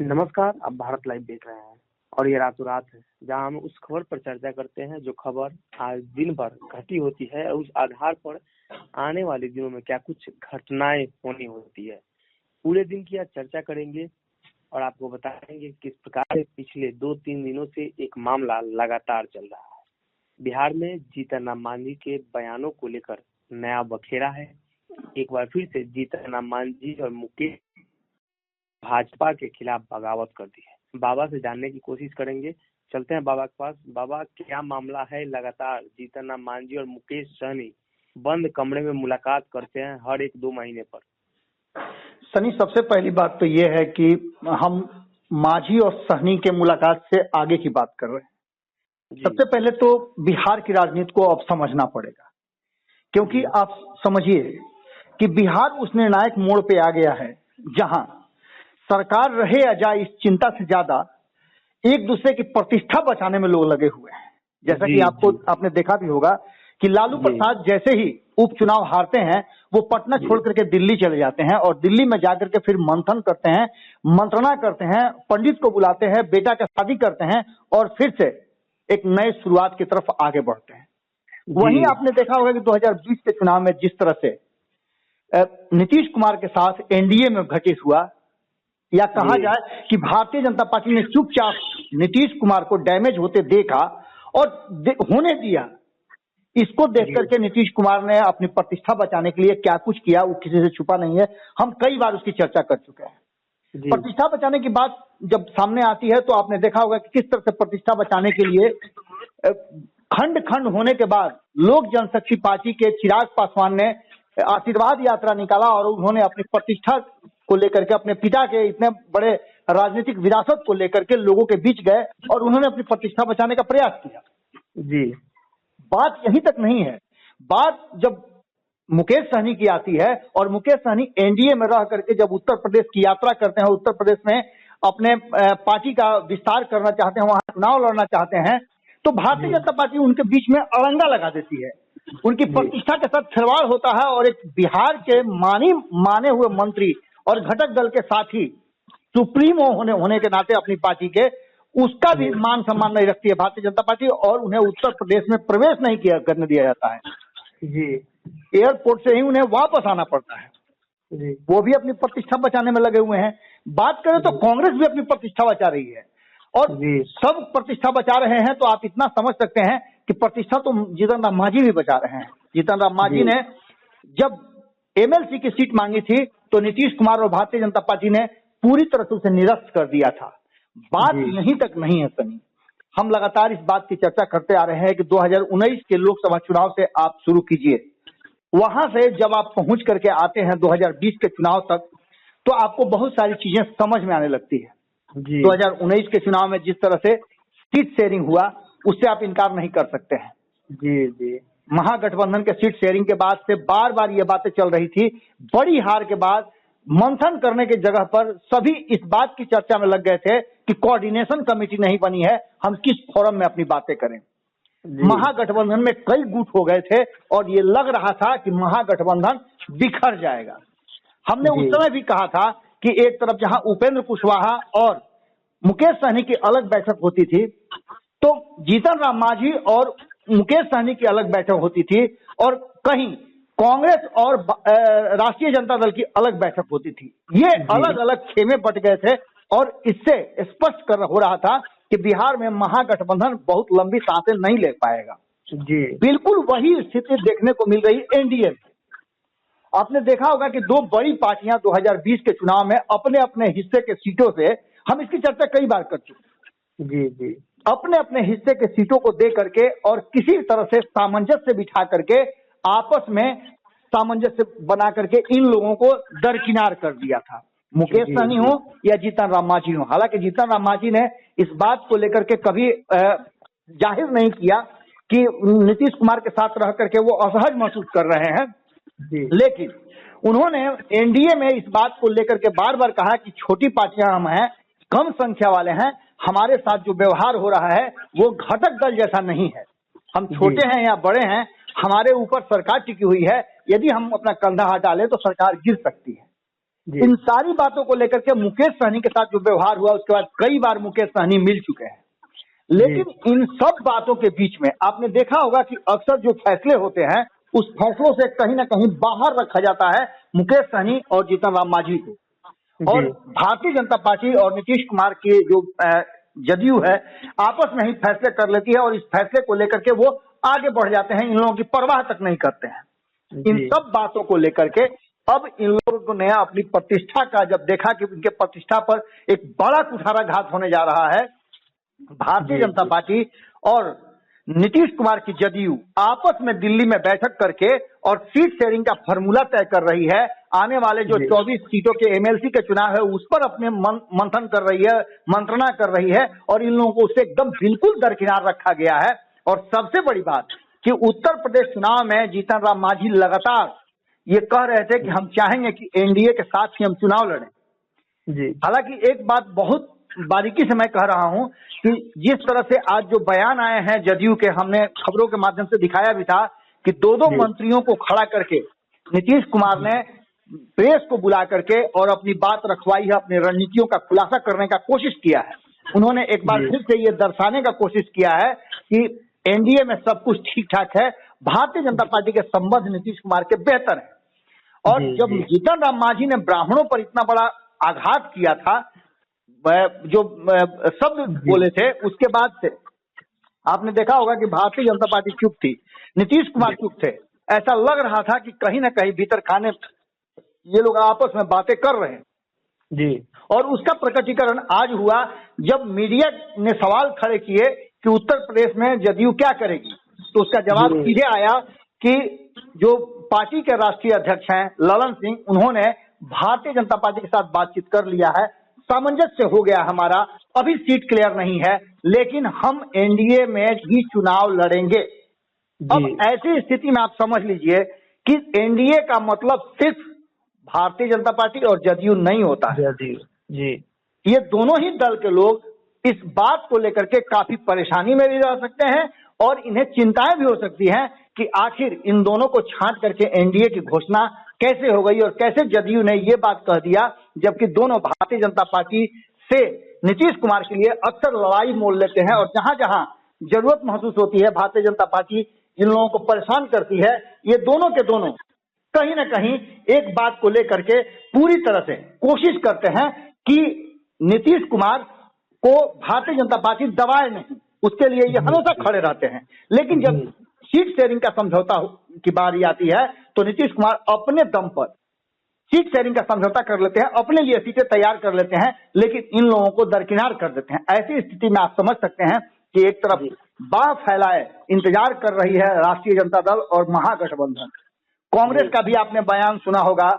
नमस्कार, आप भारत लाइव देख रहे हैं और ये रातों रात है जहां हम उस खबर पर चर्चा करते हैं जो खबर आज दिन भर घटी होती है और उस आधार पर आने वाले दिनों में क्या कुछ घटनाएं होनी होती है। पूरे दिन की आज चर्चा करेंगे और आपको बताएंगे किस प्रकार से पिछले 2-3 दिनों से एक मामला लगातार चल रहा है। बिहार में जीतन राम मांझी के बयानों को लेकर नया बखेड़ा है। एक बार फिर से जीतन राम मांझी और मुकेश भाजपा के खिलाफ बगावत कर दी है। बाबा से जानने की कोशिश करेंगे। चलते हैं बाबा के पास। बाबा, क्या मामला है? लगातार जीतन राम मांझी और मुकेश सहनी बंद कमरे में मुलाकात करते हैं हर 1-2 महीने पर। सनी, सबसे पहली बात तो ये है कि हम मांझी और सहनी के मुलाकात से आगे की बात कर रहे हैं। सबसे पहले तो बिहार की राजनीति को अब समझना पड़ेगा, क्योंकि आप समझिए कि बिहार उस निर्णायक मोड़ पे आ गया है जहां सरकार रहे या जाए इस चिंता से ज्यादा एक दूसरे की प्रतिष्ठा बचाने में लोग लगे हुए हैं। जैसा कि आपने देखा भी होगा कि लालू प्रसाद जैसे ही उपचुनाव हारते हैं वो पटना छोड़ करके दिल्ली चले जाते हैं और दिल्ली में जाकर के फिर मंथन करते हैं, मंत्रणा करते हैं, पंडित को बुलाते हैं, बेटा का शादी करते हैं और फिर से एक नए शुरुआत की तरफ आगे बढ़ते हैं। वहीं आपने देखा होगा कि 2020 के चुनाव में जिस तरह से नीतीश कुमार के साथ एनडीए में घटित हुआ, या कहा जाए कि भारतीय जनता पार्टी ने चुपचाप नीतीश कुमार को डैमेज होते देखा और होने दिया। इसको देख करके नीतीश कुमार ने अपनी प्रतिष्ठा बचाने के लिए क्या कुछ किया वो किसी से छुपा नहीं है। हम कई बार उसकी चर्चा कर चुके हैं। प्रतिष्ठा बचाने की बात जब सामने आती है तो आपने देखा होगा कि किस तरह से प्रतिष्ठा बचाने के लिए खंड खंड होने के बाद लोक जनशक्ति पार्टी के चिराग पासवान ने आशीर्वाद यात्रा निकाला और उन्होंने अपनी प्रतिष्ठा को लेकर के, अपने पिता के इतने बड़े राजनीतिक विरासत को लेकर के लोगों के बीच गए और उन्होंने अपनी प्रतिष्ठा बचाने का प्रयास किया। जी, बात यहीं तक नहीं है। बात जब मुकेश सहनी की आती है और मुकेश सहनी एनडीए में रह करके जब उत्तर प्रदेश की यात्रा करते हैं, उत्तर प्रदेश में अपने पार्टी का विस्तार करना चाहते हैं, वहां चुनाव लड़ना चाहते हैं, तो भारतीय जनता पार्टी उनके बीच में अड़ंगा लगा देती है। उनकी प्रतिष्ठा के साथ खिलवाड़ होता है और एक बिहार के माने हुए मंत्री और घटक दल के साथी सुप्रीमो होने के नाते अपनी पार्टी के, उसका भी मान सम्मान नहीं रखती है भारतीय जनता पार्टी और उन्हें उत्तर प्रदेश में प्रवेश नहीं करने दिया जाता है। जी, एयरपोर्ट से ही उन्हें वापस आना पड़ता है। जी, वो भी अपनी प्रतिष्ठा बचाने में लगे हुए हैं। बात करें तो कांग्रेस भी अपनी प्रतिष्ठा बचा रही है और सब प्रतिष्ठा बचा रहे हैं, तो आप इतना समझ सकते हैं कि प्रतिष्ठा तो जीतन राम मांझी भी बचा रहे हैं। जीतन राम मांझी ने जब एमएलसी की सीट मांगी थी तो नीतीश कुमार और भारतीय जनता पार्टी ने पूरी तरह से उसे निरस्त कर दिया था। बात यहीं तक नहीं है सनी, हम लगातार इस बात की चर्चा करते आ रहे हैं कि 2019 के लोकसभा चुनाव से आप शुरू कीजिए, वहां से जब आप पहुंच करके आते हैं 2020 के चुनाव तक, तो आपको बहुत सारी चीजें समझ में आने लगती है। 2019 के चुनाव में जिस तरह से सीट शेयरिंग हुआ उससे आप इनकार नहीं कर सकते हैं। जी जी, महागठबंधन के सीट शेयरिंग के बाद से बार बार ये बातें चल रही थी। बड़ी हार के बाद मंथन करने की जगह पर सभी इस बात की चर्चा में लग गए थे कि कोऑर्डिनेशन कमेटी नहीं बनी है, हम किस फोरम में अपनी बातें करें। महागठबंधन में कई गुट हो गए थे और ये लग रहा था कि महागठबंधन बिखर जाएगा। हमने उस समय भी कहा था कि एक तरफ जहां उपेंद्र कुशवाहा और मुकेश सहनी की अलग बैठक होती थी, तो जीतन राम मांझी और मुकेश सहनी की अलग बैठक होती थी और कहीं कांग्रेस और राष्ट्रीय जनता दल की अलग बैठक होती थी। ये अलग अलग खेमे बट गए थे और इससे स्पष्ट हो रहा था कि बिहार में महागठबंधन बहुत लंबी सांसें नहीं ले पाएगा। जी, बिल्कुल वही स्थिति देखने को मिल रही एनडीए में। आपने देखा होगा कि दो बड़ी पार्टियां 2020 के चुनाव में अपने अपने हिस्से के सीटों से, हम इसकी चर्चा कई बार कर चुके, जी जी, अपने अपने हिस्से के सीटों को दे करके और किसी तरह से सामंजस्य बिठा करके आपस में सामंजस्य बना करके इन लोगों को दरकिनार कर दिया था, मुकेश सहनी हो या जीतन राम मांझी हो। हालांकि जीतन राम मांझी ने इस बात को लेकर के कभी जाहिर नहीं किया कि नीतीश कुमार के साथ रह करके वो असहज महसूस कर रहे हैं, लेकिन उन्होंने एनडीए में इस बात को लेकर के बार बार कहा कि छोटी पार्टियां हम हैं, कम संख्या वाले हैं, हमारे साथ जो व्यवहार हो रहा है वो घटक दल जैसा नहीं है। हम छोटे हैं या बड़े हैं, हमारे ऊपर सरकार टिकी हुई है, यदि हम अपना कंधा हटा लें तो सरकार गिर सकती है। इन सारी बातों को लेकर के मुकेश सहनी के साथ जो व्यवहार हुआ उसके बाद कई बार मुकेश सहनी मिल चुके हैं, लेकिन इन सब बातों के बीच में आपने देखा होगा कि अक्सर जो फैसले होते हैं उस फैसलों से कहीं ना कहीं बाहर रखा जाता है मुकेश सहनी और जीतन राम मांझी को। और भारतीय जनता पार्टी और नीतीश कुमार के जो जदयू है आपस में ही फैसले कर लेती है और इस फैसले को लेकर के वो आगे बढ़ जाते हैं, इन लोगों की परवाह तक नहीं करते हैं। इन सब बातों को लेकर के अब इन लोगों ने अपनी प्रतिष्ठा का जब देखा कि उनके प्रतिष्ठा पर एक बड़ा कुठाराघात होने जा रहा है, भारतीय जनता पार्टी और नीतीश कुमार की जदयू आपस में दिल्ली में बैठक करके और सीट शेयरिंग का फॉर्मूला तय कर रही है। आने वाले जो 24 सीटों के एमएलसी के चुनाव है उस पर अपने मंथन कर रही है, मंत्रणा कर रही है और इन लोगों को उससे एकदम बिल्कुल दरकिनार रखा गया है। और सबसे बड़ी बात कि उत्तर प्रदेश चुनाव में जीतन राम मांझी लगातार ये कह रहे थे कि हम चाहेंगे कि एनडीए के साथ ही हम चुनाव लड़ें। हालांकि एक बात बहुत बारीकी से मैं कह रहा हूं कि जिस तरह से आज जो बयान आए हैं जदयू के, हमने खबरों के माध्यम से दिखाया भी था कि दो मंत्रियों को खड़ा करके नीतीश कुमार ने प्रेस को बुला करके और अपनी बात रखवाई है, अपनी रणनीतियों का खुलासा करने का कोशिश किया है। उन्होंने एक बार फिर से ये दर्शाने का कोशिश किया है कि एनडीए में सब कुछ ठीक ठाक है, भारतीय जनता पार्टी के संबंध नीतीश कुमार के बेहतर है। और जब जीतन राम मांझी ने ब्राह्मणों पर इतना बड़ा आघात किया था, जो शब्द बोले थे, उसके बाद से आपने देखा होगा कि भारतीय जनता पार्टी चुप थी, नीतीश कुमार चुप थे। ऐसा लग रहा था कि कहीं ना कहीं भीतर खाने ये लोग आपस में बातें कर रहे हैं जी। और उसका प्रकटीकरण आज हुआ जब मीडिया ने सवाल खड़े किए कि उत्तर प्रदेश में जदयू क्या करेगी, तो उसका जवाब सीधे आया कि जो पार्टी के राष्ट्रीय अध्यक्ष हैं ललन सिंह, उन्होंने भारतीय जनता पार्टी के साथ बातचीत कर लिया है, सामंजस्य हो गया हमारा, अभी सीट क्लियर नहीं है लेकिन हम एनडीए में ही चुनाव लड़ेंगे। अब ऐसी स्थिति में आप समझ लीजिए कि एनडीए का मतलब सिर्फ भारतीय जनता पार्टी और जदयू नहीं होता है जी। ये दोनों ही दल के लोग इस बात को लेकर के काफी परेशानी में भी रह सकते हैं और इन्हें चिंताएं भी हो सकती हैं कि आखिर इन दोनों को छांट करके एनडीए की घोषणा कैसे हो गई और कैसे जदयू ने ये बात कह दिया, जबकि दोनों भारतीय जनता पार्टी से नीतीश कुमार के लिए अक्सर लड़ाई मोल लेते हैं और जहां जहां जरूरत महसूस होती है भारतीय जनता पार्टी इन लोगों को परेशान करती है। ये दोनों के दोनों कहीं ना कहीं एक बात को लेकर के पूरी तरह से कोशिश करते हैं कि नीतीश कुमार को भारतीय जनता पार्टी दबाए नहीं, उसके लिए ये हमेशा खड़े रहते हैं। लेकिन जब सीट शेयरिंग का समझौता की बारी आती है तो नीतीश कुमार अपने दम पर सीट शेयरिंग का समझौता कर लेते हैं, अपने लिए सीटें तैयार कर लेते हैं, लेकिन इन लोगों को दरकिनार कर देते हैं। ऐसी स्थिति में आप समझ सकते हैं कि एक तरफ बाह फैलाए इंतजार कर रही है राष्ट्रीय जनता दल और महागठबंधन। कांग्रेस का भी आपने बयान सुना होगा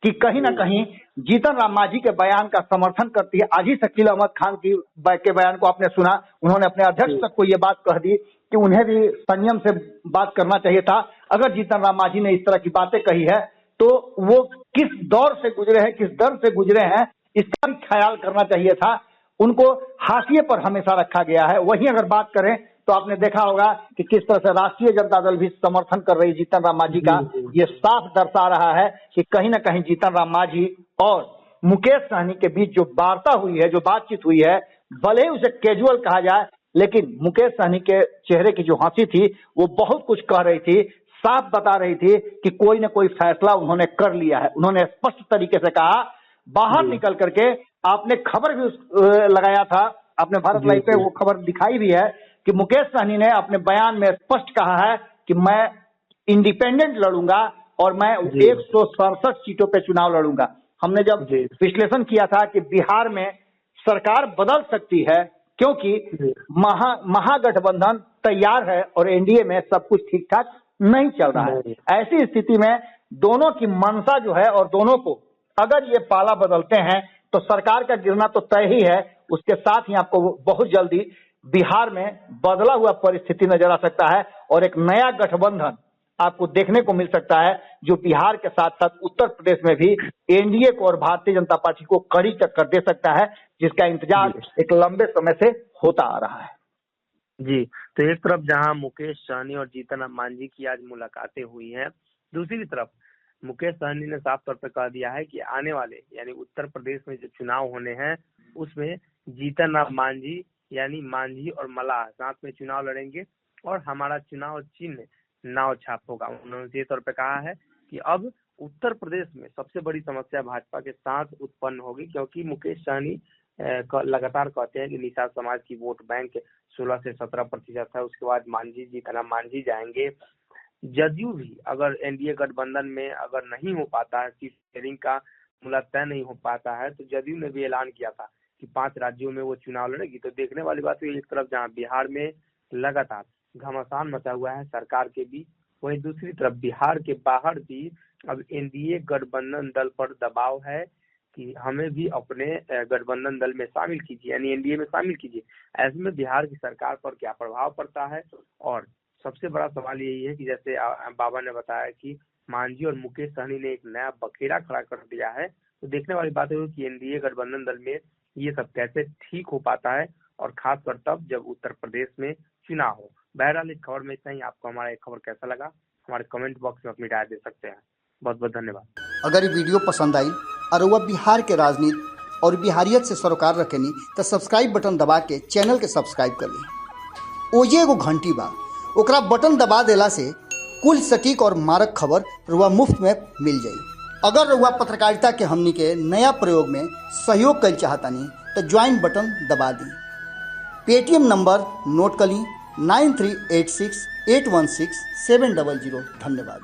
कि कहीं ना कहीं जीतन राम मांझी के बयान का समर्थन करती है। आज ही शकील अहमद खान के बयान को आपने सुना, उन्होंने अपने अध्यक्ष तक को ये बात कह दी कि उन्हें भी संयम से बात करना चाहिए था। अगर जीतन राम मांझी ने इस तरह की बातें कही है तो वो किस दौर से गुजरे हैं, किस दर से गुजरे हैं, इसका भी ख्याल करना चाहिए था। उनको हाशिए पर हमेशा रखा गया है। वहीं अगर बात करें तो आपने देखा होगा कि किस तरह से राष्ट्रीय जनता दल भी समर्थन कर रही जीतन राम मांझी का। ये साफ दर्शा रहा है कि कहीं ना कहीं जीतन राम मांझी और मुकेश सहनी के बीच जो वार्ता हुई है, जो बातचीत हुई है, भले ही उसे कैजुअल कहा जाए, लेकिन मुकेश सहनी के चेहरे की जो हंसी थी वो बहुत कुछ कह रही थी, साफ बता रही थी कि कोई ना कोई फैसला उन्होंने कर लिया है। उन्होंने स्पष्ट तरीके से कहा, बाहर निकल करके आपने खबर भी लगाया था, आपने भारत लाइव पे वो खबर दिखाई भी है कि मुकेश सहनी ने अपने बयान में स्पष्ट कहा है कि मैं इंडिपेंडेंट लड़ूंगा और मैं 167 सीटों पे चुनाव लड़ूंगा। हमने जब विश्लेषण किया था कि बिहार में सरकार बदल सकती है क्योंकि महागठबंधन तैयार है और एनडीए में सब कुछ ठीक ठाक नहीं चल रहा है। ऐसी स्थिति में दोनों की मंशा जो है और दोनों को अगर ये पाला बदलते हैं तो सरकार का गिरना तो तय ही है, उसके साथ ही आपको बहुत जल्दी बिहार में बदला हुआ परिस्थिति नजर आ सकता है और एक नया गठबंधन आपको देखने को मिल सकता है जो बिहार के साथ साथ उत्तर प्रदेश में भी एनडीए को और भारतीय जनता पार्टी को कड़ी टक्कर दे सकता है, जिसका इंतजार एक लंबे समय से होता आ रहा है। जी, तो एक तरफ जहां मुकेश सहनी और जीतन राम मांझी की आज मुलाकातें हुई हैं, दूसरी तरफ मुकेश सहनी ने साफ तौर पर कह दिया है कि आने वाले यानी उत्तर प्रदेश में जो चुनाव होने हैं उसमें जीतन राम मांझी यानी मांझी और मल्लाह साथ में चुनाव लड़ेंगे और हमारा चुनाव चिन्ह नाव छाप होगा। उन्होंने ये तौर पर कहा है कि अब उत्तर प्रदेश में सबसे बड़ी समस्या भाजपा के साथ उत्पन्न होगी, क्योंकि मुकेश सहनी लगातार कहते हैं कि निषाद समाज की वोट बैंक 16 से 17% है। उसके बाद मांझी जीतन राम मांझी जाएंगे। जदयू भी अगर एनडीए गठबंधन में अगर नहीं हो पाता है, सीट शेयरिंग का मुद्दा तय नहीं हो पाता है, तो जदयू ने भी ऐलान किया था कि 5 राज्यों में वो चुनाव लड़ेगी। तो देखने वाली बात है, एक तरफ जहां बिहार में लगातार घमासान मचा हुआ है सरकार के बीच, वहीं दूसरी तरफ बिहार के बाहर भी अब एनडीए गठबंधन दल पर दबाव है कि हमें भी अपने गठबंधन दल में शामिल कीजिए, यानी एनडीए में शामिल कीजिए। ऐसे में बिहार की सरकार पर क्या प्रभाव पड़ता है? और सबसे बड़ा सवाल यही है कि जैसे बाबा ने बताया कि मांझी और मुकेश सहनी ने एक नया बखेड़ा खड़ा कर दिया है, तो देखने वाली बात है कि एनडीए गठबंधन दल में ये सब कैसे ठीक हो पाता है, और खासकर तब जब उत्तर प्रदेश में चुनाव हो। बहरहाल इस खबर में इतना ही। आपको हमारा एक खबर कैसा लगा हमारे कमेंट बॉक्स में अपनी राय दे सकते हैं। बहुत बहुत धन्यवाद। अगर ये वीडियो पसंद आई और वह बिहार के राजनीति और बिहारियत से सरोकार रखेनी तो सब्सक्राइब बटन दबा के चैनल के सब्सक्राइब कर ली। ओजे एगो घंटी बा, ओकरा बटन दबा देला से कुल सटीक और मारक खबर रुआ मुफ्त में मिल जाई। अगर रुआ पत्रकारिता के हमनी के नया प्रयोग में सहयोग कर चाहतानी तो ज्वाइन बटन दबा दी। पेटीएम नंबर नोट कर ली 9386816700। धन्यवाद।